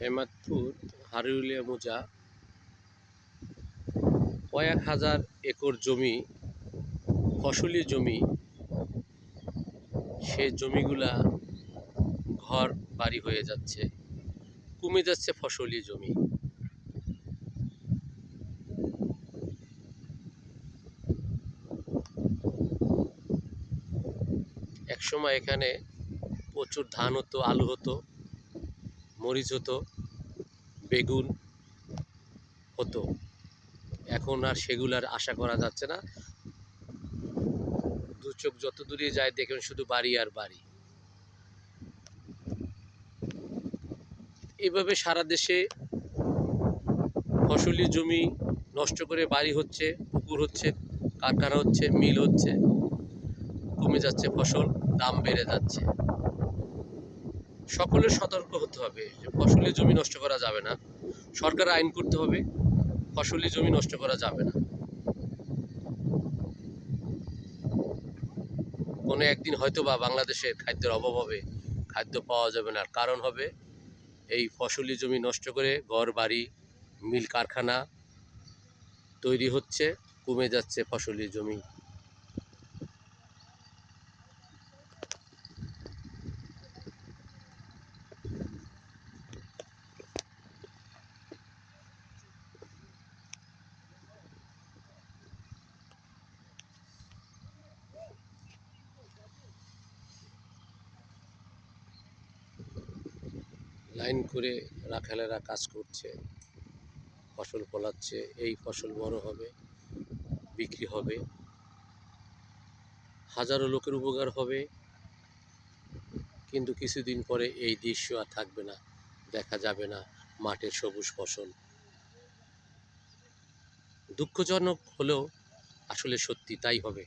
হেমাদপুর হারুলিয়া মৌজা কয়েক হাজার একর জমি, ফসলি জমি। সে জমিগুলা ঘর বাড়ি হয়ে যাচ্ছে, কমে যাচ্ছে ফসলি জমি। একসময় এখানে প্রচুর ধান হতো, আলু হতো, মরিচ হতো, বেগুন হতো। এখন আর সেগুলার আশা করা যাচ্ছে না। দু চোখ যত দূরে যায় দেখেন শুধু বাড়ি আর বাড়ি। এভাবে সারা দেশে ফসলি জমি নষ্ট করে বাড়ি হচ্ছে, পুকুর হচ্ছে, কারখানা হচ্ছে, মিল হচ্ছে, কমে যাচ্ছে ফসল, দাম বেড়ে যাচ্ছে। সকলের সতর্ক হতে হবে যে ফসলি জমি নষ্ট করা যাবে না। সরকার আইন করতে হবে, ফসলি জমি নষ্ট করা যাবে না। কোনো একদিন হয়তো বা বাংলাদেশের খাদ্যের অভাব হবে, খাদ্য পাওয়া যাবে না। কারণ হবে এই ফসলি জমি নষ্ট করে ঘর বাড়ি, মিল কারখানা তৈরি হচ্ছে, কমে যাচ্ছে ফসলি জমি। লাইন করে রাখালেরা কাজ করছে, ফসল ফলাচ্ছে। এই ফসল বড় হবে, বিক্রি হবে, হাজারো লোকের উপকার হবে। কিন্তু কিছুদিন পরে এই দৃশ্য আর থাকবে না, দেখা যাবে না মাঠের সবুজ ফসল। দুঃখজনক হলেও আসলে সত্যি তাই হবে।